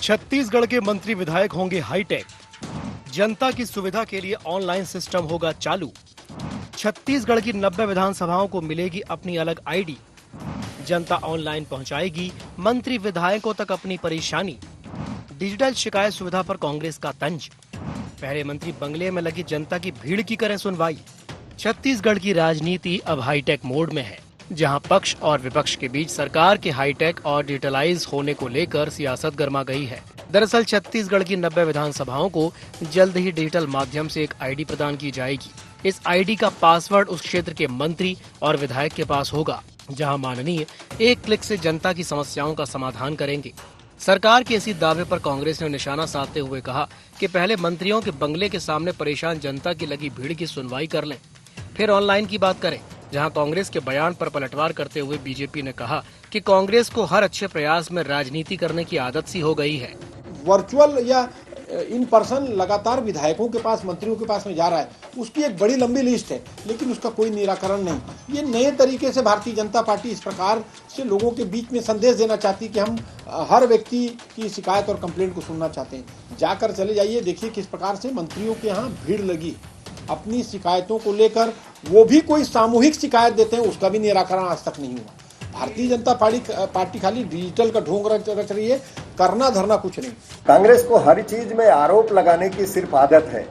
छत्तीसगढ़ के मंत्री विधायक होंगे हाईटेक। जनता की सुविधा के लिए ऑनलाइन सिस्टम होगा चालू। छत्तीसगढ़ की 90 विधानसभाओं को मिलेगी अपनी अलग आईडी। जनता ऑनलाइन पहुंचाएगी मंत्री विधायकों तक अपनी परेशानी। डिजिटल शिकायत सुविधा पर कांग्रेस का तंज। पहले मंत्री बंगले में लगी जनता की भीड़ की करें सुनवाई। छत्तीसगढ़ की राजनीति अब हाईटेक मोड में है, जहां पक्ष और विपक्ष के बीच सरकार के हाईटेक और डिजिटलाइज होने को लेकर सियासत गर्मा गई है। दरअसल छत्तीसगढ़ की 90 विधानसभाओं को जल्द ही डिजिटल माध्यम से एक आईडी प्रदान की जाएगी। इस आईडी का पासवर्ड उस क्षेत्र के मंत्री और विधायक के पास होगा, जहां माननीय एक क्लिक से जनता की समस्याओं का समाधान करेंगे। सरकार के इसी दावे पर कांग्रेस ने निशाना साधते हुए कहा कि पहले मंत्रियों के बंगले के सामने परेशान जनता की लगी भीड़ की सुनवाई कर लें, फिर ऑनलाइन की बात करें। जहां कांग्रेस के बयान पर पलटवार करते हुए बीजेपी ने कहा कि कांग्रेस को हर अच्छे प्रयास में राजनीति करने की आदत सी हो गई है। वर्चुअल या इन पर्सन लगातार विधायकों के पास, मंत्रियों के पास में जा रहा है, उसकी एक बड़ी लंबी लिस्ट है, लेकिन उसका कोई निराकरण नहीं। ये नए तरीके से भारतीय जनता पार्टी इस प्रकार से लोगों के बीच में संदेश देना चाहती है कि हम हर व्यक्ति की शिकायत और कंप्लेंट को सुनना चाहते हैं। जाकर चले जाइए, देखिए किस प्रकार से मंत्रियों के यहाँ भीड़ लगी अपनी शिकायतों को लेकर। वो भी कोई सामूहिक शिकायत देते हैं, उसका भी निराकरण आज तक नहीं हुआ। भारतीय जनता पार्टी खाली डिजिटल का ढोंग रच रही है, करना धरना कुछ नहीं। कांग्रेस को हर चीज में आरोप लगाने की सिर्फ आदत है,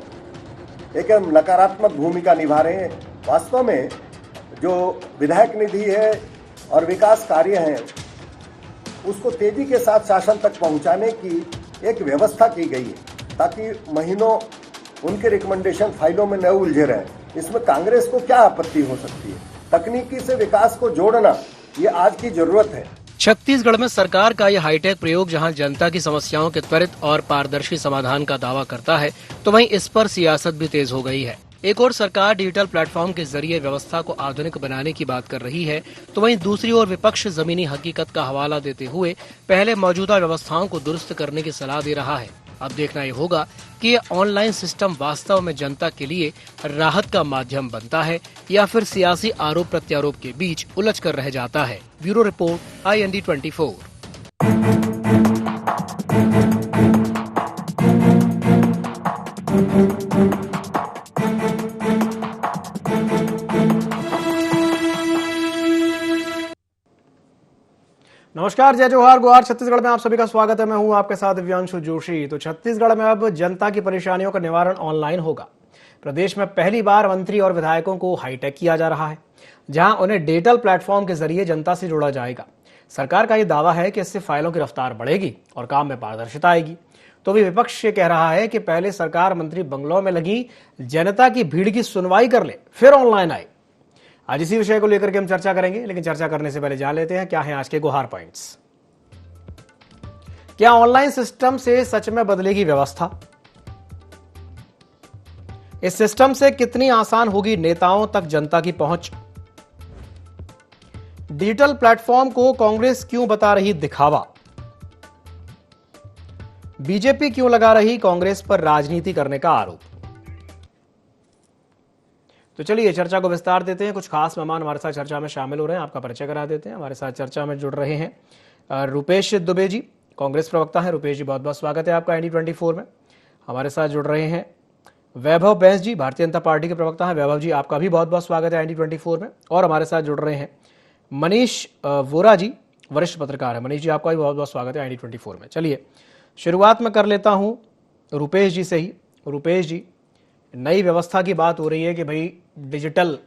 एक नकारात्मक भूमिका निभा रहे हैं। वास्तव में जो विधायक निधि है और विकास कार्य हैं, उसको तेजी के साथ शासन तक पहुंचाने की एक व्यवस्था की गई है, ताकि महीनों उनके रिकमेंडेशन फाइलों में न उलझे रहे। इसमें कांग्रेस को क्या आपत्ति हो सकती है? तकनीकी से विकास को जोड़ना ये आज की जरूरत है। छत्तीसगढ़ में सरकार का यह हाईटेक प्रयोग जहां जनता की समस्याओं के त्वरित और पारदर्शी समाधान का दावा करता है, तो वहीं इस पर सियासत भी तेज हो गई है। एक ओर सरकार डिजिटल प्लेटफॉर्म के जरिए व्यवस्था को आधुनिक बनाने की बात कर रही है, तो वहीं दूसरी ओर विपक्ष जमीनी हकीकत का हवाला देते हुए पहले मौजूदा व्यवस्थाओं को दुरुस्त करने की सलाह दे रहा है। अब देखना ये होगा कि ये ऑनलाइन सिस्टम वास्तव में जनता के लिए राहत का माध्यम बनता है या फिर सियासी आरोप प्रत्यारोप के बीच उलझ कर रह जाता है। Bureau report, IND 24। नमस्कार, जय जोहार, गुहार। छत्तीसगढ़ में आप सभी का स्वागत है। मैं हूं आपके साथ दिव्यांशु जोशी। तो छत्तीसगढ़ में अब जनता की परेशानियों का निवारण ऑनलाइन होगा। प्रदेश में पहली बार मंत्री और विधायकों को हाईटेक किया जा रहा है, जहां उन्हें डिजिटल प्लेटफॉर्म के जरिए जनता से जोड़ा जाएगा। सरकार का यह दावा है कि इससे फाइलों की रफ्तार बढ़ेगी और काम में पारदर्शिता आएगी। तो भी विपक्ष ये कह रहा है कि पहले सरकार मंत्री बंगलों में लगी जनता की भीड़ की सुनवाई कर ले, फिर ऑनलाइन आए। आज इसी विषय को लेकर के हम चर्चा करेंगे, लेकिन चर्चा करने से पहले जान लेते हैं क्या है आज के गुहार पॉइंट्स। क्या ऑनलाइन सिस्टम से सच में बदलेगी व्यवस्था? इस सिस्टम से कितनी आसान होगी नेताओं तक जनता की पहुंच? डिजिटल प्लेटफॉर्म को कांग्रेस क्यों बता रही दिखावा? बीजेपी क्यों लगा रही कांग्रेस पर राजनीति करने का आरोप? तो चलिए चर्चा को विस्तार देते हैं। कुछ खास मेहमान हमारे साथ चर्चा में शामिल हो रहे हैं, आपका परिचय करा देते हैं। हमारे साथ चर्चा में जुड़ रहे हैं रुपेश दुबे जी, कांग्रेस प्रवक्ता हैं। रुपेश जी, बहुत बहुत स्वागत है आपका IND 24 में। हमारे साथ जुड़ रहे हैं वैभव बैंस जी, भारतीय जनता पार्टी के प्रवक्ता हैं। वैभव जी, आपका भी बहुत बहुत स्वागत है IND 24 में। और हमारे साथ जुड़ रहे हैं मनीष वोरा जी, वरिष्ठ पत्रकार है। मनीष जी, आपका भी बहुत बहुत स्वागत है IND 24 में। चलिए शुरुआत में कर लेता हूं रुपेश जी से ही। रुपेश जी, नई व्यवस्था की बात हो रही है कि भाई डिजिटल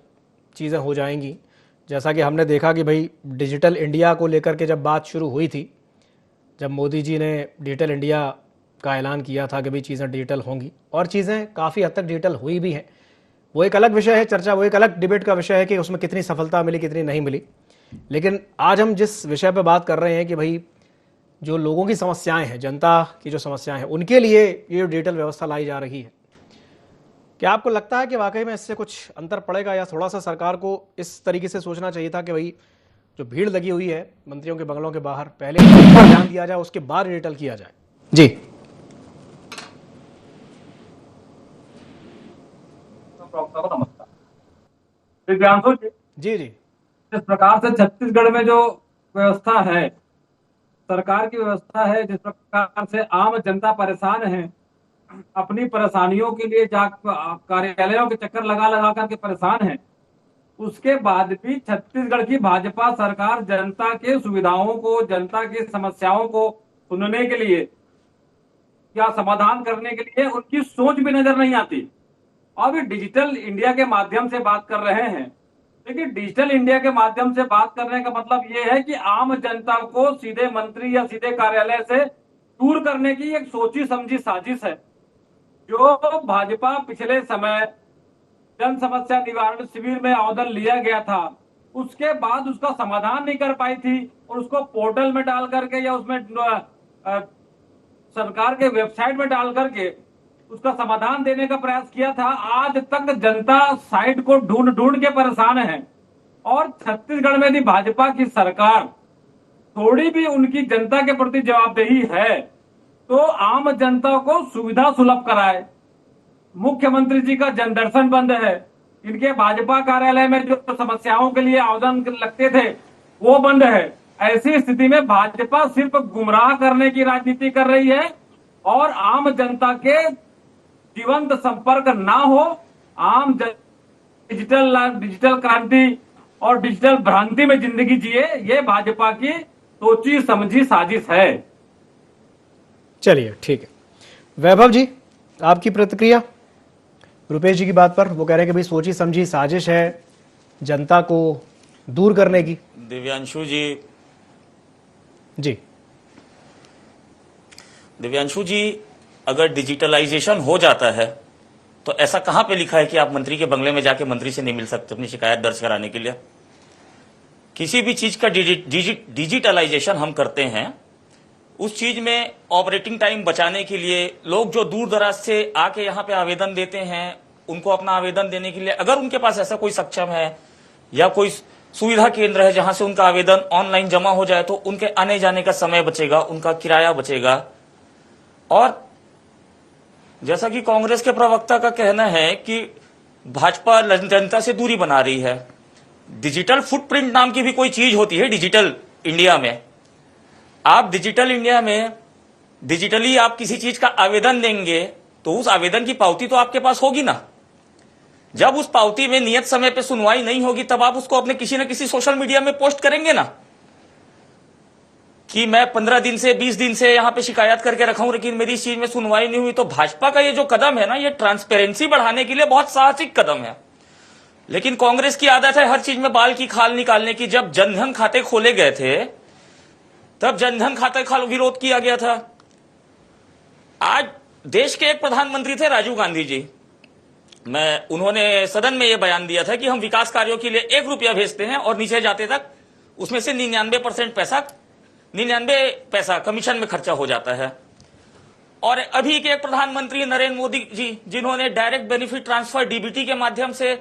चीज़ें हो जाएंगी। जैसा कि हमने देखा कि भाई डिजिटल इंडिया को लेकर के जब बात शुरू हुई थी, जब मोदी जी ने डिजिटल इंडिया का ऐलान किया था कि भाई चीज़ें डिजिटल होंगी, और चीज़ें काफ़ी हद तक डिजिटल हुई भी हैं। वो एक अलग विषय है चर्चा, वो एक अलग डिबेट का विषय है कि उसमें कितनी सफलता मिली, कितनी नहीं मिली। लेकिन आज हम जिस विषय पर बात कर रहे हैं कि भाई जो लोगों की समस्याएं हैं, जनता की जो समस्याएं हैं, उनके लिए ये डिजिटल व्यवस्था लाई जा रही है। क्या आपको लगता है कि वाकई में इससे कुछ अंतर पड़ेगा, या थोड़ा सा सरकार को इस तरीके से सोचना चाहिए था कि भाई जो भीड़ लगी हुई है मंत्रियों के बंगलों के बाहर, पहले ध्यान दिया जाए, उसके बाद डिजिटल किया जाए? जी प्रवक्ता को नमस्कार। दिव्यांशु जी, जी जी जिस प्रकार से छत्तीसगढ़ में जो व्यवस्था है, सरकार की व्यवस्था है, जिस प्रकार से आम जनता परेशान है, अपनी परेशानियों के लिए कार्यालयों के चक्कर लगा लगा करके परेशान है, उसके बाद भी छत्तीसगढ़ की भाजपा सरकार जनता के सुविधाओं को, जनता की समस्याओं को सुनने के लिए या समाधान करने के लिए उनकी सोच भी नजर नहीं आती। अभी डिजिटल इंडिया के माध्यम से बात कर रहे हैं, लेकिन डिजिटल इंडिया के माध्यम से बात करने का मतलब यह है कि आम जनता को सीधे मंत्री या सीधे कार्यालय से दूर करने की एक सोची समझी साजिश है, जो भाजपा पिछले समय जन समस्या निवारण शिविर में आवेदन लिया गया था, उसके बाद उसका समाधान नहीं कर पाई थी और उसको पोर्टल में डाल करके या उसमें सरकार के वेबसाइट में डाल करके उसका समाधान देने का प्रयास किया था। आज तक जनता साइट को ढूंढ ढूंढ के परेशान है और छत्तीसगढ़ में भी भाजपा की सरकार थोड़ी भी उनकी जनता के प्रति जवाबदेही है तो आम जनता को सुविधा सुलभ कराए। मुख्यमंत्री जी का जनदर्शन बंद है, इनके भाजपा कार्यालय में जो समस्याओं के लिए आवेदन लगते थे वो बंद है। ऐसी स्थिति में भाजपा सिर्फ गुमराह करने की राजनीति कर रही है और आम जनता के जीवंत संपर्क ना हो, डिजिटल क्रांति और डिजिटल भ्रांति में जिंदगी जिए, ये भाजपा की सोची समझी साजिश है। चलिए ठीक है। वैभव जी, आपकी प्रतिक्रिया रुपेश जी की बात पर? वो कह रहे हैं कि भाई सोची समझी साजिश है जनता को दूर करने की। दिव्यांशु जी, अगर डिजिटलाइजेशन हो जाता है तो ऐसा कहां पे लिखा है कि आप मंत्री के बंगले में जाके मंत्री से नहीं मिल सकते अपनी शिकायत दर्ज कराने के लिए? किसी भी चीज का डिजिटलाइजेशन हम करते हैं, उस चीज में ऑपरेटिंग टाइम बचाने के लिए लोग जो दूर दराज से आके यहाँ पे आवेदन देते हैं, उनको अपना आवेदन देने के लिए अगर उनके पास ऐसा कोई सक्षम है या कोई सुविधा केंद्र है जहां से उनका आवेदन ऑनलाइन जमा हो जाए तो उनके आने जाने का समय बचेगा, उनका किराया बचेगा। और जैसा कि कांग्रेस के प्रवक्ता का कहना है कि भाजपा जनता से दूरी बना रही है, डिजिटल फुटप्रिंट नाम की भी कोई चीज होती है डिजिटल इंडिया में। आप डिजिटल इंडिया में डिजिटली आप किसी चीज का आवेदन देंगे तो उस आवेदन की पावती तो आपके पास होगी ना। जब उस पावती में नियत समय पे सुनवाई नहीं होगी तब आप उसको अपने किसी न किसी सोशल मीडिया में पोस्ट करेंगे ना कि मैं 15 दिन से 20 दिन से यहां पे शिकायत करके रखा हूं लेकिन मेरी इस चीज में सुनवाई नहीं हुई। तो भाजपा का ये जो कदम है ना, ये ट्रांसपेरेंसी बढ़ाने के लिए बहुत साहसिक कदम है। लेकिन कांग्रेस की आदत है हर चीज में बाल की खाल निकालने की। जब जनधन खाते खोले गए थे तब जनधन खाते का विरोध किया गया था। आज देश के एक प्रधानमंत्री थे राजीव गांधी जी, उन्होंने सदन में यह बयान दिया था कि हम विकास कार्यों के लिए 1 रुपया भेजते हैं और नीचे जाते तक उसमें से 99 पैसा कमीशन में खर्चा हो जाता है। और अभी के एक प्रधानमंत्री नरेंद्र मोदी जी, जिन्होंने डायरेक्ट बेनिफिट ट्रांसफर डीबीटी के माध्यम से,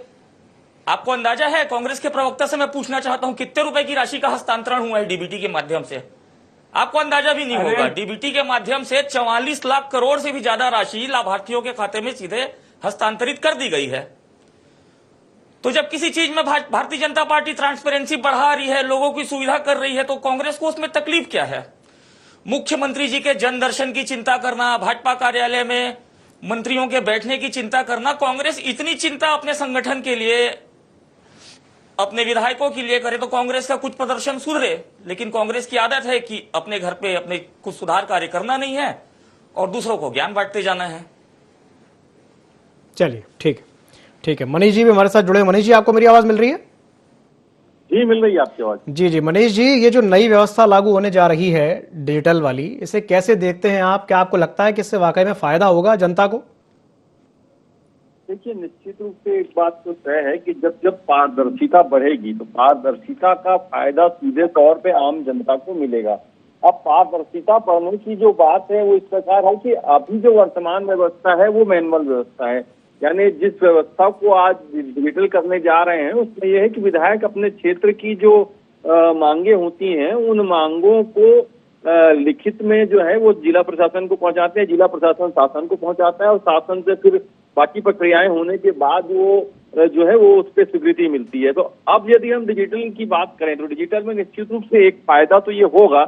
आपको अंदाजा है? कांग्रेस के प्रवक्ता से मैं पूछना चाहता हूं कितने रुपए की राशि का हस्तांतरण हुआ है डीबीटी के माध्यम से? आपको अंदाजा भी नहीं होगा। डीबीटी के माध्यम से 44 लाख करोड़ से भी ज्यादा राशि लाभार्थियों के खाते में सीधे हस्तांतरित कर दी गई है। तो जब किसी चीज में भारतीय जनता पार्टी ट्रांसपेरेंसी बढ़ा रही है, लोगों की सुविधा कर रही है, तो कांग्रेस को उसमें तकलीफ क्या है? मुख्यमंत्री जी के जन दर्शन की चिंता करना, भाजपा कार्यालय में मंत्रियों के बैठने की चिंता करना, कांग्रेस इतनी चिंता अपने संगठन के लिए, अपने विधायकों के लिए करे तो कांग्रेस का कुछ प्रदर्शन सुधरे। लेकिन कांग्रेस की आदत है कि अपने घर पे अपने कुछ सुधार कार्य करना नहीं है और दूसरों को ज्ञान बांटते जाना है। चलिए ठीक है। मनीष जी भी हमारे साथ जुड़े। मनीष जी, आपको मेरी आवाज मिल रही है? जी, मिल रही है आपकी आवाज। जी मनीष जी, ये जो नई व्यवस्था लागू होने जा रही है डिजिटल वाली, इसे कैसे देखते हैं आप? क्या आपको लगता है कि इससे वाकई में फायदा होगा जनता को? देखिए, निश्चित रूप से एक बात तो तय है कि जब पारदर्शिता बढ़ेगी तो पारदर्शिता का फायदा सीधे तौर पे आम जनता को मिलेगा। अब पारदर्शिता बढ़ने की जो बात है वो इस प्रकार है कि अभी जो वर्तमान व्यवस्था है वो मैनुअल व्यवस्था है, यानी जिस व्यवस्था को आज डिजिटल करने जा रहे हैं उसमें यह है कि विधायक अपने क्षेत्र की जो मांगे होती हैं उन मांगों को लिखित में जो है वो जिला प्रशासन को पहुंचाते हैं, जिला प्रशासन शासन को पहुंचाता है और शासन से फिर बाकी प्रक्रियाएं होने के बाद वो जो है वो उस पर स्वीकृति मिलती है। तो अब यदि हम डिजिटल की बात करें तो डिजिटल में निश्चित रूप से एक फायदा तो ये होगा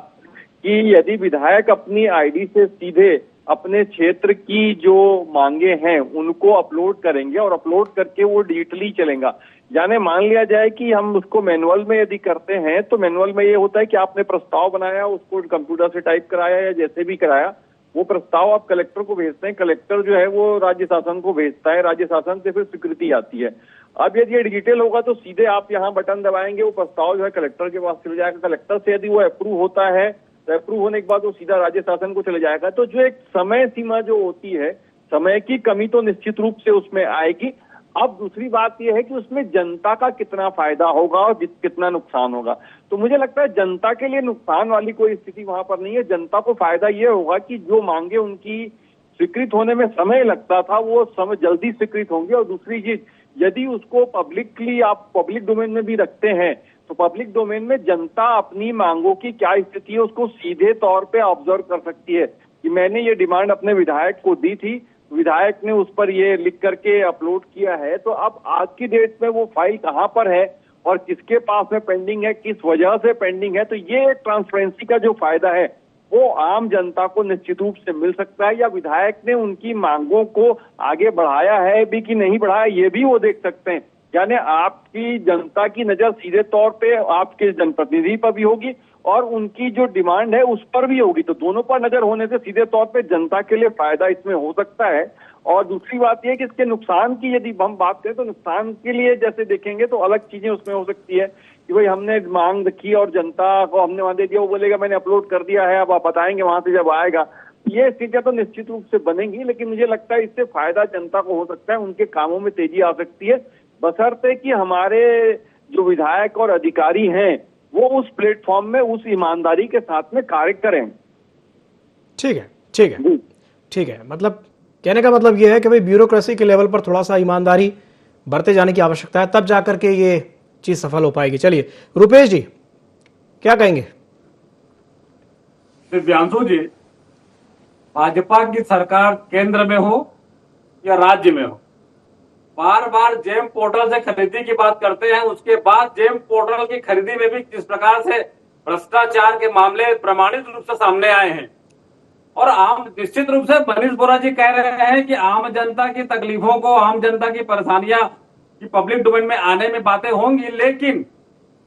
कि यदि विधायक अपनी आईडी से सीधे अपने क्षेत्र की जो मांगे हैं उनको अपलोड करेंगे और अपलोड करके वो डिजिटली चलेगा। यानी मान लिया जाए कि हम उसको मैनुअल में यदि करते हैं तो मैनुअल में ये होता है कि आपने प्रस्ताव बनाया, उसको कंप्यूटर से टाइप कराया या जैसे भी कराया, वो प्रस्ताव आप कलेक्टर को भेजते हैं, कलेक्टर जो है वो राज्य शासन को भेजता है, राज्य शासन से फिर स्वीकृति आती है। अब यदि ये डिजिटल होगा तो सीधे आप यहाँ बटन दबाएंगे, वो प्रस्ताव जो है कलेक्टर के पास चले जाएगा, कलेक्टर से यदि वो अप्रूव होता है तो अप्रूव होने के बाद वो सीधा राज्य शासन को चले जाएगा। तो जो एक समय सीमा जो होती है, समय की कमी तो निश्चित रूप से उसमें आएगी। अब दूसरी बात यह है कि उसमें जनता का कितना फायदा होगा और कितना नुकसान होगा। तो मुझे लगता है जनता के लिए नुकसान वाली कोई स्थिति वहां पर नहीं है। जनता को फायदा ये होगा कि जो मांगे उनकी स्वीकृत होने में समय लगता था वो समय जल्दी स्वीकृत होंगे। और दूसरी चीज, यदि उसको पब्लिकली आप पब्लिक डोमेन में भी रखते हैं तो पब्लिक डोमेन में जनता अपनी मांगों की क्या स्थिति है उसको सीधे तौर पे ऑब्जर्व कर सकती है कि मैंने ये डिमांड अपने विधायक को दी थी, विधायक ने उस पर ये लिख करके अपलोड किया है, तो अब आज की डेट में वो फाइल कहां पर है और किसके पास में पेंडिंग है, किस वजह से पेंडिंग है। तो ये ट्रांसपेरेंसी का जो फायदा है वो आम जनता को निश्चित रूप से मिल सकता है, या विधायक ने उनकी मांगों को आगे बढ़ाया है भी कि नहीं बढ़ाया ये भी वो देख सकते हैं। यानी आपकी जनता की नजर सीधे तौर पे आपके जनप्रतिनिधि पर भी होगी और उनकी जो डिमांड है उस पर भी होगी। तो दोनों पर नजर होने से सीधे तौर पे जनता के लिए फायदा इसमें हो सकता है। और दूसरी बात यह कि इसके नुकसान की यदि हम बात करें तो नुकसान के लिए जैसे देखेंगे तो अलग चीजें उसमें हो सकती है कि भाई हमने मांग रखी और जनता को हमने वहां दे दिया, वो बोलेगा मैंने अपलोड कर दिया है, अब आप बताएंगे वहां से जब आएगा। ये स्थितियां तो निश्चित रूप से बनेंगी, लेकिन मुझे लगता है इससे फायदा जनता को हो सकता है, उनके कामों में तेजी आ सकती है, बशर्ते कि हमारे जो विधायक और अधिकारी हैं वो उस प्लेटफॉर्म में उस ईमानदारी के साथ में कार्य करें। ठीक है, ठीक है, ठीक है। मतलब कहने का मतलब ये है कि भाई ब्यूरोक्रेसी के लेवल पर थोड़ा सा ईमानदारी बरते जाने की आवश्यकता है, तब जाकर के ये चीज सफल हो पाएगी। चलिए रुपेश जी क्या कहेंगे? दिव्यांशु जी, भाजपा की सरकार केंद्र में हो या राज्य में हो, बार बार जेम पोर्टल से खरीदी की बात करते हैं, उसके बाद जेम पोर्टल की खरीदी में भी किस प्रकार से भ्रष्टाचार के मामले प्रमाणित रूप से सामने आए हैं। और आम निश्चित रूप से मनीष बोरा जी कह रहे हैं कि आम जनता की तकलीफों को, आम जनता की परेशानियां की पब्लिक डोमेन में आने में बातें होंगी, लेकिन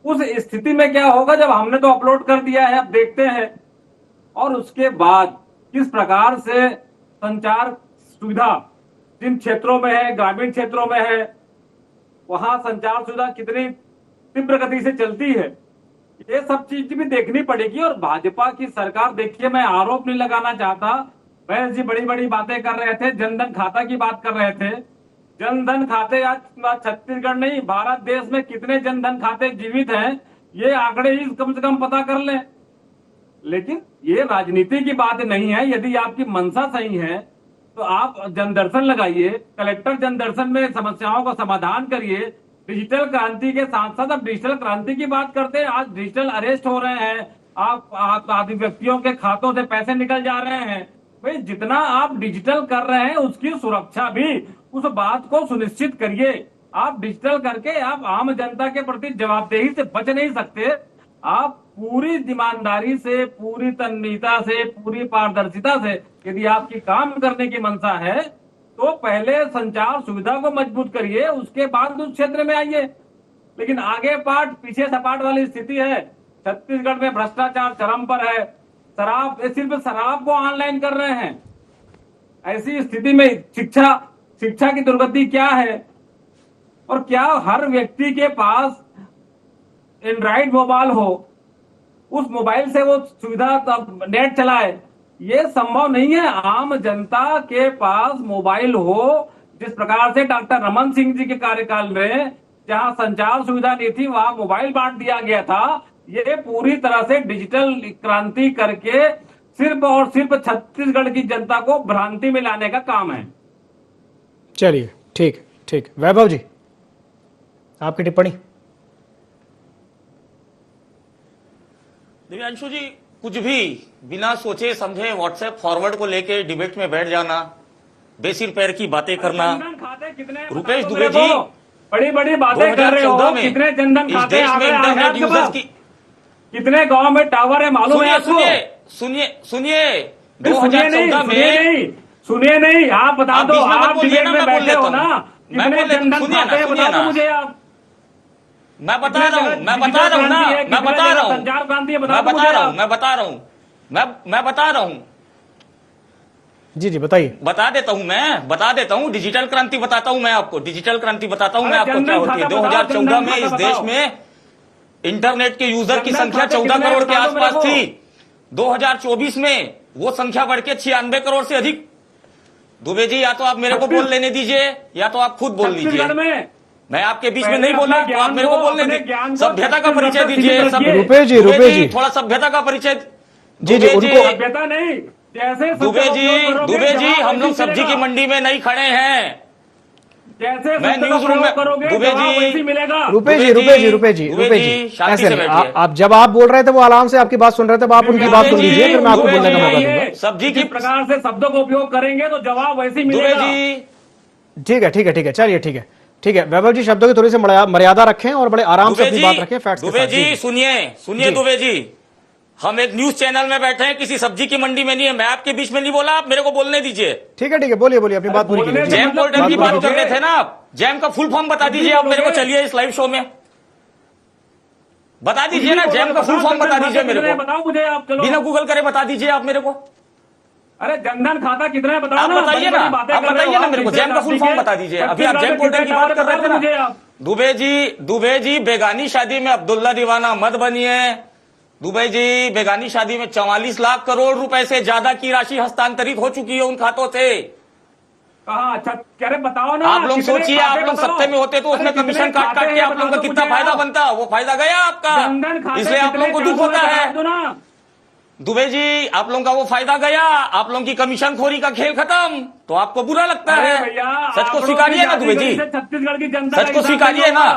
उस स्थिति में क्या होगा जब हमने तो अपलोड कर दिया है, अब देखते हैं और उसके बाद किस प्रकार से संचार सुविधा जिन क्षेत्रों में है, ग्रामीण क्षेत्रों में है, वहां संचार सुविधा कितनी तीव्र गति से चलती है, ये सब चीज भी देखनी पड़ेगी। और भाजपा की सरकार, देखिए मैं आरोप नहीं लगाना चाहता, महेश जी बड़ी बड़ी बातें कर रहे थे, जनधन खाता की बात कर रहे थे। जनधन खाते आज छत्तीसगढ़ नहीं भारत देश में कितने जनधन खाते जीवित हैं ये आंकड़े ही कम से कम पता कर लें। लेकिन ये राजनीति की बात नहीं है। यदि आपकी मंशा सही है तो आप जनदर्शन लगाइए, कलेक्टर जनदर्शन में समस्याओं का समाधान करिए। डिजिटल क्रांति के साथ साथ अब डिजिटल क्रांति की बात करते हैं, आज डिजिटल अरेस्ट हो रहे हैं, आप आदि व्यक्तियों के खातों से पैसे निकल जा रहे हैं। भाई जितना आप डिजिटल कर रहे हैं उसकी सुरक्षा भी, उस बात को सुनिश्चित करिए। आप डिजिटल करके आप आम जनता के प्रति जवाबदेही से बच नहीं सकते। आप पूरी ईमानदारी से, पूरी तन्मयता से, पूरी पारदर्शिता से यदि आपकी काम करने की मंशा है तो पहले संचार सुविधा को मजबूत करिए, उसके बाद उस क्षेत्र में आइए। लेकिन आगे पाठ पीछे सपाट वाली स्थिति है। छत्तीसगढ़ में भ्रष्टाचार चरम पर है, शराब, सिर्फ शराब को ऑनलाइन कर रहे हैं। ऐसी स्थिति में शिक्षा की दुर्गति क्या है? और क्या हर व्यक्ति के पास एंड्रॉइड मोबाइल हो, उस मोबाइल से वो सुविधा नेट चलाए? ये संभव नहीं है। आम जनता के पास मोबाइल हो, जिस प्रकार से डॉक्टर रमन सिंह जी के कार्यकाल में जहां संचार सुविधा नहीं थी वहां मोबाइल बांट दिया गया था। ये पूरी तरह से डिजिटल क्रांति करके सिर्फ और सिर्फ छत्तीसगढ़ की जनता को भ्रांति में लाने का काम है। चलिए ठीक ठीक। वैभव जी आपकी टिप्पणी। दिव्यांशु जी, कुछ भी बिना सोचे समझे व्हाट्सएप फॉरवर्ड को लेके डिबेट में बैठ जाना, बेसिर पैर की बातें करना। जनधन खाते कितने रुपेश बता दो दुबे मेरे जी, को। बड़ी बातें कर रहे हो, 2014 में कितने जनधन इस खाते देश आ में गए इंटरनेट आपके यूजर्स पास? की, कितने गांव में टावर है मालूम है आपको? सुनिए नहीं, 2014 में सुनिए नहीं, आप बता आप दो, बीच में मत आप बोलिए डिबेट ना, में मैं बोल बैठे लेता हो हूं। ना, मैं कितने बोल लेता हूं, जनधन सुनिए ना, खाते हैं सुनिए बता दो ना। मुझे आप। मैं बता रहा हूं संचार क्रांति है बता दो मुझे आप। मैं बता रहा हूं। जी बताइए। बता देता हूं डिजिटल क्रांति बताता हूं मैं आपको, डिजिटल क्रांति बताता हूं मैं आपको क्या होती है। 2014 में इस देश में इंटरनेट के यूजर की संख्या 14 करोड़ के आसपास थी। 2024 में वो संख्या बढ़ के 96 करोड़ से अधिक। दुबे जी, या तो आप मेरे को बोल लेने दीजिए या तो आप खुद बोल लीजिए। मैं आपके बीच में नहीं बोला, तो आप मेरे को बोलने दीजिए। सभ्यता का परिचय दीजिए। रुपेश जी थोड़ा सभ्यता का परिचय। जी उनको सभ्यता नहीं, जैसे दुबे जी हम लोग सब्जी की मंडी में नहीं खड़े हैं। जैसे मैं न्यूज रूम में दुबे जी, मिलेगा। रुपेश जी शांति ऐसे से नहीं, बैठिए। आप जब आप बोल रहे थे वो आराम से आपकी बात सुन रहे थे, अब आप उनकी बात सुन लीजिए, फिर मैं आपको बोलने का मौका दूंगा। सब्जी की किस प्रकार से शब्दों का उपयोग करेंगे तो जवाब वैसे ही दुबे मिलेगा। जी, ठीक है चलिए ठीक है वैभव जी, शब्दों की थोड़ी सी मर्यादा रखें और बड़े आराम से अपनी बात रखें। फैक्ट्स के दुबे साथ। जी सुनिए दुबे जी, हम एक न्यूज चैनल में बैठे हैं, किसी सब्जी की मंडी में नहीं है। मैं आपके बीच में नहीं बोला, आप मेरे को बोलने दीजिए। ठीक है बोलिए अपनी बात पूरी कीजिए। जैम पोर्टल की बात कर रहे थे ना आप, जैम का फुल फॉर्म बता दीजिए आप मेरे को। चलिए इस लाइव शो में बता दीजिए ना, जैम का फुल फॉर्म बता दीजिए मेरे को। बताओ मुझे आप, चलो बिना गूगल करे बता दीजिए आप मेरे को। अरे जनधन खाता कितना है बताओ आप ना। बताइए ना, आप बताइए ना मेरे को, जैम का फुल फॉर्म बता दीजिए। अभी आप जैम पोर्टल की बात कर रहे थे ना। दुबे जी बेगानी शादी में अब्दुल्ला दीवाना मत बनिए। दुबे जी बेगानी शादी में 44 लाख करोड़ रुपए से ज्यादा की राशि हस्तांतरित हो चुकी है उन खातों से। कहाँ? अच्छा कह रहे बताओ ना। आप लोग सोचिए, आप लोग सत्ते में होते तो उसमें कमीशन काट के आप लोगों का कितना फायदा बनता। वो फायदा गया आपका, इसलिए आप लोगों को दुख होता है। दुबे जी, आप लोगों का वो फायदा गया, आप लोगों की कमीशन खोरी का खेल खत्म, तो आपको बुरा लगता है। सच को स्वीकारिए ना दुबे जी, छत्तीसगढ़ की जनता सच को स्वीकारिए ना।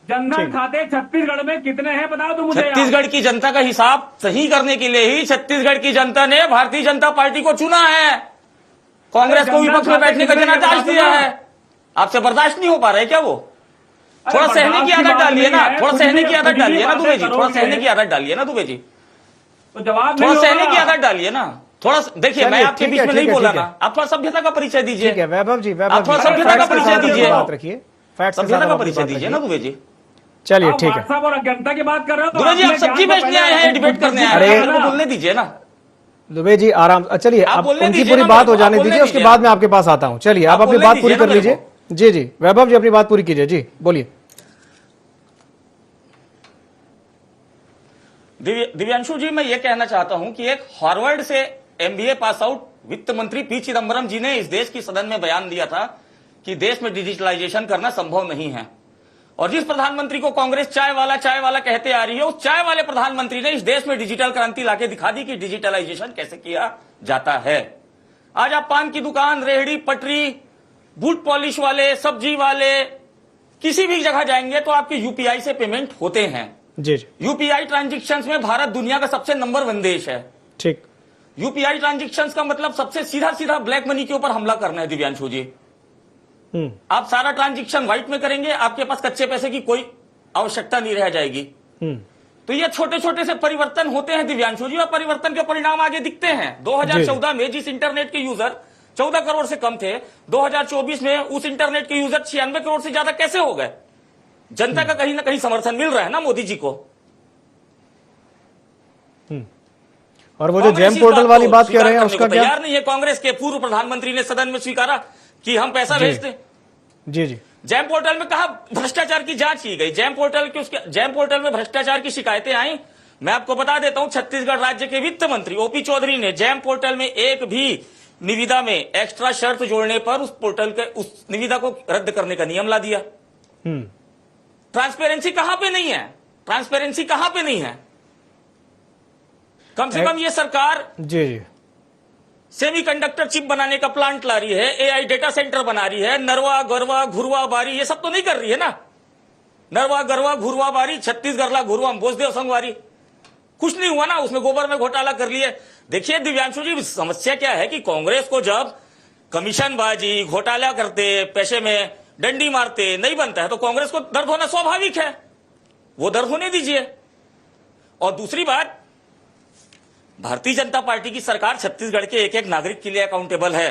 जनधन खाते छत्तीसगढ़ में कितने हैं बताओ तो मुझे। छत्तीसगढ़ की जनता का हिसाब सही करने के लिए ही छत्तीसगढ़ की जनता ने भारतीय जनता पार्टी को चुना है। कांग्रेस को विपक्ष में बैठने का जनादेश दिया है। आपसे बर्दाश्त नहीं हो पा रहे क्या वो? थोड़ा सहने की आदत डालिए ना, थोड़ा सहने की आदत डालिए ना दुबे जी, थोड़ा सहने की आदत डालिए ना दुबे जी, तो जवाब थोड़ा सहने की आदत डालिए ना। थोड़ा देखिए, मैं आपके बीच में नहीं बोला ना, आप थोड़ा सभ्यता का परिचय दीजिए। ठीक है वैभव जी, आप थोड़ा सभ्यता का परिचय दीजिए, बात रखिए। सभ्यता का परिचय दीजिए ना दुबे जी। चलिए ठीक है और अज्ञानता की बात कर रहे हो दुबे जी, आप सब्जी बेचने आए हैं, डिबेट करने आए हैं, मेरे को बोलने दीजिए ना। दुबे जी आराम, चलिए आप आप बोलने उनकी दीजिए पूरी ना, बात हो आप जाने बोलने दीजिए, उसके दीजिए। बाद मैं आपके पास आता हूँ। चलिए आप अपनी बोलने बात पूरी दीजिए कर ना लीजिए। जी वैभव जी अपनी बात पूरी कीजिए। जी बोलिए। दिव्यांशु जी, मैं ये कहना चाहता हूं कि एक हार्वर्ड से एमबीए पास आउट वित्त मंत्री पी चिदम्बरम जी ने इस देश की सदन में बयान दिया था कि देश में डिजिटलाइजेशन करना संभव नहीं है। और जिस प्रधानमंत्री को कांग्रेस चाय वाला कहते आ रही है, उस चाय वाले प्रधानमंत्री ने इस देश में डिजिटल क्रांति लाके दिखा दी कि डिजिटलाइजेशन कैसे किया जाता है। आज आप पान की दुकान, रेहड़ी पटरी, बूट पॉलिश वाले, सब्जी वाले, किसी भी जगह जाएंगे तो आपके यूपीआई से पेमेंट होते हैं। जी यूपीआई ट्रांजेक्शंस में भारत दुनिया का सबसे नंबर 1 देश है। ठीक। यूपीआई ट्रांजेक्शंस का मतलब सबसे सीधा ब्लैक मनी के ऊपर हमला करना है दिव्यांशु जी। आप सारा ट्रांजेक्शन व्हाइट में करेंगे, आपके पास कच्चे पैसे की कोई आवश्यकता नहीं रह जाएगी। तो ये छोटे छोटे से परिवर्तन होते हैं दिव्यांशु जी, और परिवर्तन के परिणाम आगे दिखते हैं। 2014 में जिस इंटरनेट के यूजर 14 करोड़ से कम थे, 2024 में उस इंटरनेट के यूजर 96 करोड़ से ज्यादा कैसे हो गए? जनता का कहीं ना कहीं समर्थन मिल रहा है ना मोदी जी को। और वो जो जैम पोर्टल वाली बात कह रहे हैं उसका क्या? तैयार नहीं है। कांग्रेस के पूर्व प्रधानमंत्री ने सदन में स्वीकारा कि हम पैसा भेजते। जी जैम पोर्टल में कहा भ्रष्टाचार की जांच की गई, जैम पोर्टल में भ्रष्टाचार की शिकायतें आई। मैं आपको बता देता हूं, छत्तीसगढ़ राज्य के वित्त मंत्री ओपी चौधरी ने जैम पोर्टल में एक भी निविदा में एक्स्ट्रा शर्त जोड़ने पर उस पोर्टल के उस निविदा को रद्द करने का नियम ला दिया। ट्रांसपेरेंसी कहां पे नहीं है? ट्रांसपेरेंसी कहां पे नहीं है? कम से कम ये सरकार जी सेमीकंडक्टर चिप बनाने का प्लांट ला रही है, एआई डेटा सेंटर बना रही है, नरवा गरवा घुरवा बारी ये सब तो नहीं कर रही है ना। नरवा गरवा घुरवा बारी, छत्तीसगढ़ ला घुरवा बोसदेव संगवारी, कुछ नहीं हुआ ना। उसमें गोबर में घोटाला कर लिए, देखिए दिव्यांशु जी, समस्या क्या है कि कांग्रेस को जब कमीशनबाजी, घोटाला करते, पैसे में डंडी मारते नहीं बनता है तो कांग्रेस को दर्द होना स्वाभाविक है, वो दर्द होने दीजिए। और दूसरी बात, भारतीय जनता पार्टी की सरकार छत्तीसगढ़ के एक एक नागरिक के लिए अकाउंटेबल है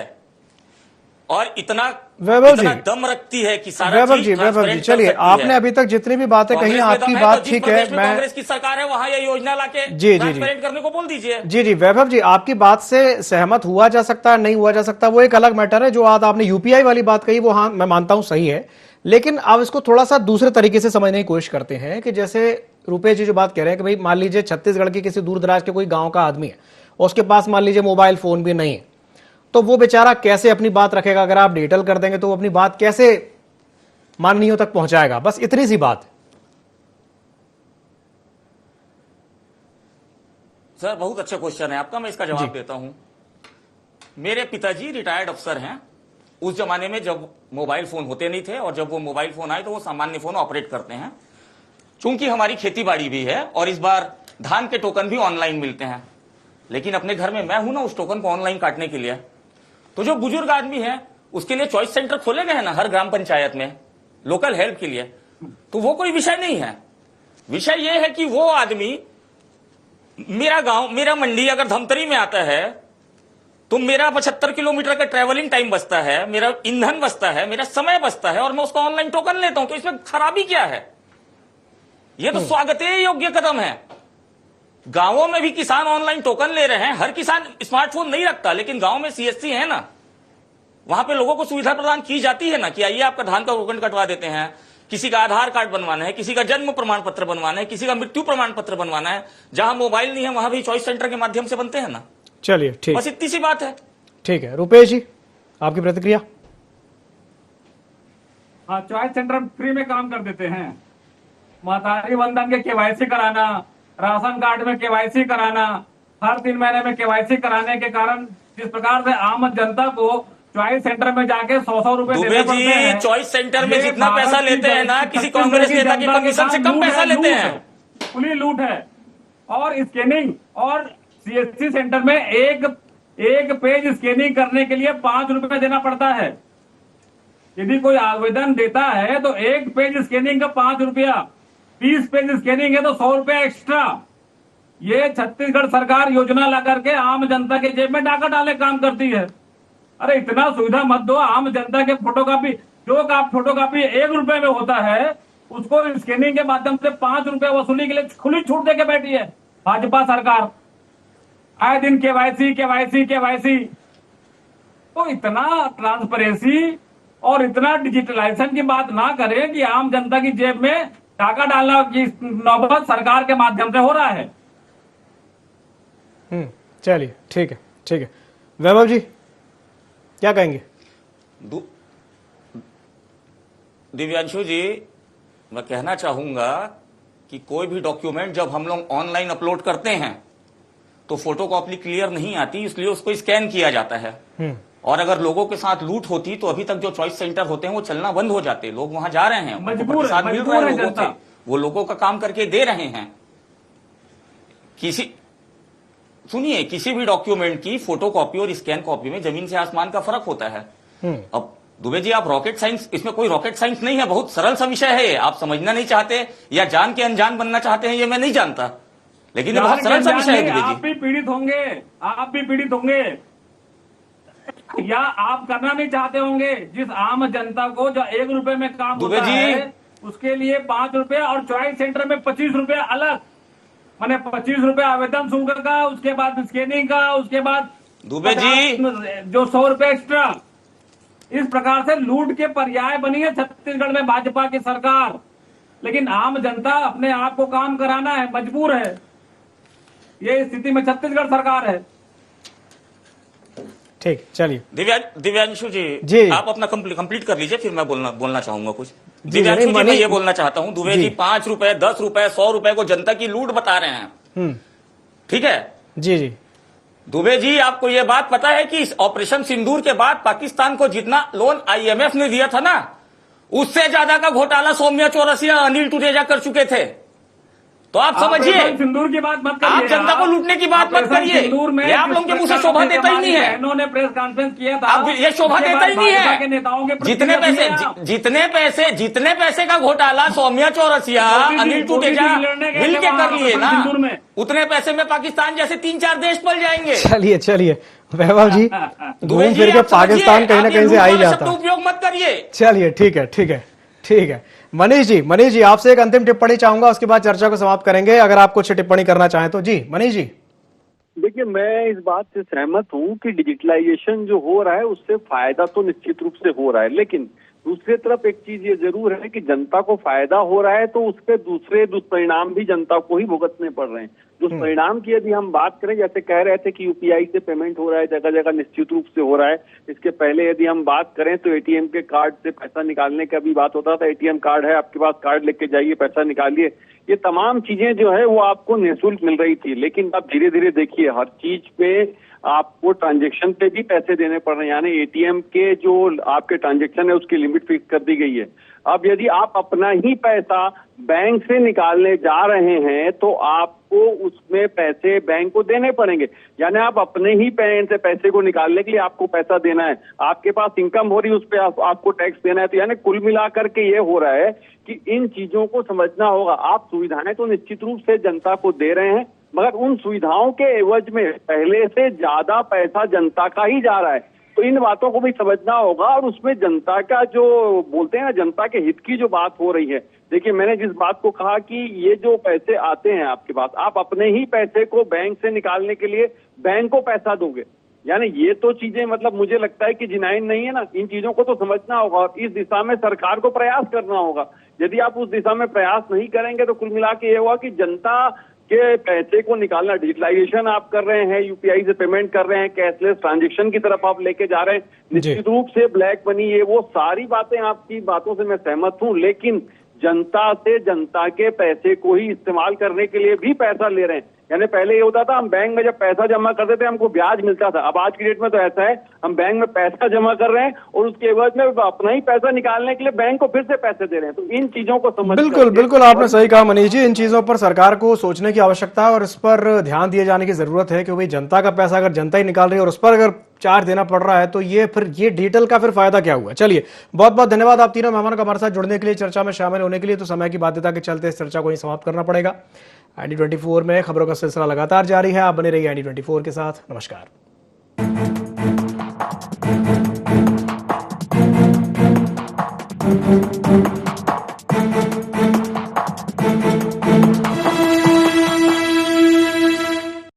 और इतना दम रखती है कि सारा वैभव जी चलिए, आपने अभी तक जितनी भी बातें कही आपकी बात ठीक है। मैं कांग्रेस की सरकार है वहां ये योजना लाके ट्रांसपेरेंट करने को बोल दीजिए। जी वैभव जी, आपकी बात से सहमत हुआ जा सकता है, नहीं हुआ जा सकता, वो एक अलग मैटर है। जो आज आपने यूपीआई वाली बात कही वो हाँ मैं मानता हूं सही है, लेकिन अब इसको थोड़ा सा दूसरे तरीके से समझने की कोशिश करते हैं कि जैसे रुपेश जी जो बात कह रहे हैं कि भाई मान लीजिए छत्तीसगढ़ के किसी दूर दराज के कोई गांव का आदमी है और उसके पास मान लीजिए मोबाइल फोन भी नहीं है, तो वो बेचारा कैसे अपनी बात रखेगा? अगर आप डिजिटल कर देंगे तो वो अपनी बात कैसे माननीयों तक पहुंचाएगा? बस इतनी सी बात। सर बहुत अच्छा क्वेश्चन है आपका, मैं इसका जवाब देता हूं। मेरे पिताजी रिटायर्ड अफसर हैं। उस जमाने में जब मोबाइल फोन होते नहीं थे और जब वो मोबाइल फोन आए तो वो सामान्य फोन ऑपरेट करते हैं। चूंकि हमारी खेती बाड़ी भी है और इस बार धान के टोकन भी ऑनलाइन मिलते हैं, लेकिन अपने घर में मैं हूं ना उस टोकन को ऑनलाइन काटने के लिए, तो जो बुजुर्ग आदमी है उसके लिए चॉइस सेंटर खोले गए हैं ना हर ग्राम पंचायत में लोकल हेल्प के लिए, तो वो कोई विषय नहीं है। विषय ये है कि वो आदमी, मेरा गांव, मेरा मंडी अगर धमतरी में आता है तो मेरा 75 किलोमीटर का ट्रेवलिंग टाइम बचता है, मेरा ईंधन बचता है, मेरा समय बचता है और मैं उसका ऑनलाइन टोकन लेता हूं, तो इसमें खराबी क्या है? यह तो स्वागत योग्य कदम है। गांवों में भी किसान ऑनलाइन टोकन ले रहे हैं। हर किसान स्मार्टफोन नहीं रखता, लेकिन गांव में सीएससी है ना, वहां पे लोगों को सुविधा प्रदान की जाती है ना कि आइए आपका धान का टोकन कटवा देते हैं, किसी का आधार कार्ड बनवाना है, किसी का जन्म प्रमाण पत्र बनवाना है, किसी का मृत्यु प्रमाण पत्र बनवाना है। जहां मोबाइल नहीं है वहां भी चॉइस सेंटर के माध्यम से बनते हैं ना। चलिए ठीक, बस इतनी सी बात है। ठीक है रुपेश जी, आपकी प्रतिक्रिया? हाँ, चॉइस सेंटर फ्री में काम कर देते हैं। महतारी वंदन के केवाईसी कराना, राशन कार्ड में केवाईसी कराना, हर 3 महीने में केवाईसी कराने के कारण जिस प्रकार से आम जनता को चॉइस सेंटर में जाके 100 रुपए देने पड़ते हैं। चॉइस सेंटर में जितना पैसा लेते हैं ना, किसी कांग्रेस नेता की कमीशन से कम पैसा लेते हैं। खुली लूट है। और स्कैनिंग, और सीएससी सेंटर में एक पेज स्कैनिंग करने के लिए 5 रुपए देना पड़ता है। यदि कोई आवेदन देता है तो एक पेज स्कैनिंग का 5 रुपया, 20 पेज स्कैनिंग है तो 100 रुपया एक्स्ट्रा। ये छत्तीसगढ़ सरकार योजना ला करके आम जनता के जेब में डाका डाले काम करती है। अरे इतना सुविधा मत दो। आम जनता के फोटोकॉपी, जो का फोटोकॉपी 1 रुपए में होता है, उसको स्कैनिंग के माध्यम से 5 रुपए वसूली के लिए खुली छूट देके बैठी है भाजपा सरकार। आए दिन केवाईसी केवाईसी केवाईसी। तो इतना ट्रांसपेरेंसी और इतना डिजिटलाइजेशन की बात ना करें कि आम जनता की जेब में टाका डालना की नौबत सरकार के माध्यम से हो रहा है। चलिए ठीक है, ठीक है। वैभव जी क्या कहेंगे? दिव्यांशु जी, मैं कहना चाहूंगा कि कोई भी डॉक्यूमेंट जब हम लोग ऑनलाइन अपलोड करते हैं तो फोटोकॉपी क्लियर नहीं आती, इसलिए उसको स्कैन किया जाता है। और अगर लोगों के साथ लूट होती तो अभी तक जो चॉइस सेंटर होते हैं वो चलना बंद हो जाते। लोग वहां जा रहे हैं, मजबूर लोगों थे, वो लोगों का काम करके दे रहे हैं। सुनिए, किसी भी डॉक्यूमेंट की फोटोकॉपी और स्कैन कॉपी में जमीन से आसमान का फर्क होता है। अब दुबे जी, आप रॉकेट साइंस, इसमें कोई रॉकेट साइंस नहीं है, बहुत सरल सा विषय है। आप समझना नहीं चाहते या जान के अनजान बनना चाहते हैं, ये मैं नहीं जानता, लेकिन ये बहुत सरल सा विषय है। दुबे जी, आप भी पीड़ित होंगे, आप भी पीड़ित होंगे, या आप करना नहीं चाहते होंगे। जिस आम जनता को जो 1 रुपए में काम होता है उसके लिए 5 रुपए, और चॉइस सेंटर में 25 रुपए अलग, माने 25 रुपए आवेदन शुल्क का, उसके बाद स्कैनिंग का, उसके बाद दुबे जी जो 100 रुपए एक्स्ट्रा। इस प्रकार से लूट के पर्याय बनी है छत्तीसगढ़ में भाजपा की सरकार। लेकिन आम जनता अपने आप को काम कराना है, मजबूर है। ये स्थिति में छत्तीसगढ़ सरकार है। ठीक, चलिए दिव्यांशु जी, आप अपना कंप्लीट कर लीजिए, फिर मैं बोलना चाहूंगा कुछ। दिव्यांशु जी, मैं ये बोलना चाहता हूं, दुबे जी 5 रुपए, 10 रुपए, 100 रुपए को जनता की लूट बता रहे हैं। ठीक है जी जी। दुबे जी, आपको यह बात पता है कि इस ऑपरेशन सिंदूर के बाद पाकिस्तान को जितना लोन IMF ने दिया था ना, उससे ज्यादा का घोटाला सौम्या चौरसिया, अनिल टूरेजा कर चुके थे। तो आप समझिए, सिंदूर की बात मत करिए, आप जनता को लूटने की बात मत करिए। ये आप लोगों के मुंह से शोभा देता ही नहीं है। इन्होंने प्रेस कॉन्फ्रेंस किया था, अब ये शोभा देता ही नहीं है। नेताओं के जितने पैसे का घोटाला सौम्या चौरसिया, अनिल टूटेजा मिल के कर लिए ना, उतने पैसे में पाकिस्तान जैसे 3-4 देश पल जाएंगे। चलिए वैभव जी, घूम फिर के पाकिस्तान कहीं ना कहीं से आ ही जाता है। उपयोग मत करिए। चलिए ठीक है। मनीष जी आपसे एक अंतिम टिप्पणी चाहूंगा, उसके बाद चर्चा को समाप्त करेंगे, अगर आप कुछ टिप्पणी करना चाहें तो। जी मनीष जी। देखिए, मैं इस बात से सहमत हूं कि डिजिटलाइजेशन जो हो रहा है उससे फायदा तो निश्चित रूप से हो रहा है, लेकिन दूसरी तरफ एक चीज ये जरूर है कि जनता को फायदा हो रहा है तो उसके दूसरे दुष्परिणाम भी जनता को ही भुगतने पड़ रहे हैं। दुष्परिणाम की यदि हम बात करें, जैसे कह रहे थे कि यूपीआई से पेमेंट हो रहा है, जगह जगह निश्चित रूप से हो रहा है। इसके पहले यदि हम बात करें तो एटीएम के कार्ड से पैसा निकालने का भी बात होता था। एटीएम कार्ड है आपके पास, कार्ड लेके जाइए, पैसा निकालिए। ये तमाम चीजें जो है वो आपको निःशुल्क मिल रही थी, लेकिन अब धीरे धीरे देखिए हर चीज पे आपको ट्रांजैक्शन पे भी पैसे देने पड़ रहे हैं, यानी एटीएम के जो आपके ट्रांजैक्शन है उसकी लिमिट फिक्स कर दी गई है। अब यदि आप अपना ही पैसा बैंक से निकालने जा रहे हैं तो आपको उसमें पैसे बैंक को देने पड़ेंगे, यानी आप अपने ही से पैसे को निकालने के लिए आपको पैसा देना है। आपके पास इनकम हो रही है उस पर आपको टैक्स देना है। तो यानी कुल मिलाकर के ये हो रहा है कि इन चीजों को समझना होगा। आप सुविधाएं तो निश्चित रूप से जनता को दे रहे हैं, मगर उन सुविधाओं के एवज में पहले से ज्यादा पैसा जनता का ही जा रहा है। तो इन बातों को भी समझना होगा और उसमें जनता का जो बोलते हैं ना, जनता के हित की जो बात हो रही है। देखिए, मैंने जिस बात को कहा कि ये जो पैसे आते हैं आपके पास, आप अपने ही पैसे को बैंक से निकालने के लिए बैंक को पैसा दोगे, यानी ये तो चीजें मतलब मुझे लगता है कि जिनाइन नहीं है ना। इन चीजों को तो समझना होगा और इस दिशा में सरकार को प्रयास करना होगा। यदि आप उस दिशा में प्रयास नहीं करेंगे तो कुल मिला के ये होगा कि जनता के पैसे को निकालना, डिजिटलाइजेशन आप कर रहे हैं, यूपीआई से पेमेंट कर रहे हैं, कैशलेस ट्रांजैक्शन की तरफ आप लेके जा रहे हैं, निश्चित रूप से ब्लैक मनी, ये वो सारी बातें, आपकी बातों से मैं सहमत हूं, लेकिन जनता से जनता के पैसे को ही इस्तेमाल करने के लिए भी पैसा ले रहे हैं। यानी पहले ये होता था हम बैंक में जब पैसा जमा करते थे हमको ब्याज मिलता था, अब आज की डेट में तो ऐसा है हम बैंक में पैसा जमा कर रहे हैं और उसके एवज में अपना ही पैसा निकालने के लिए बैंक को फिर से पैसे दे रहे हैं। तो इन चीजों को समझ बिल्कुल आपने सही कहा मनीष जी, इन चीजों पर सरकार को सोचने की आवश्यकता है और इस पर ध्यान दिए जाने की जरूरत है कि भाई जनता का पैसा अगर जनता ही निकाल रही है और उस पर अगर चार्ज देना पड़ रहा है तो ये डिजिटल का फिर फायदा क्या हुआ। चलिए, बहुत बहुत धन्यवाद आप तीनों मेहमानों का हमारे साथ जुड़ने के लिए, चर्चा में शामिल होने के लिए। तो समय की बाध्यता के चलते इस चर्चा को ही समाप्त करना पड़ेगा। ID24 में खबरों का सिलसिला लगातार जारी है, आप बने रहिए ID24 के साथ। नमस्कार।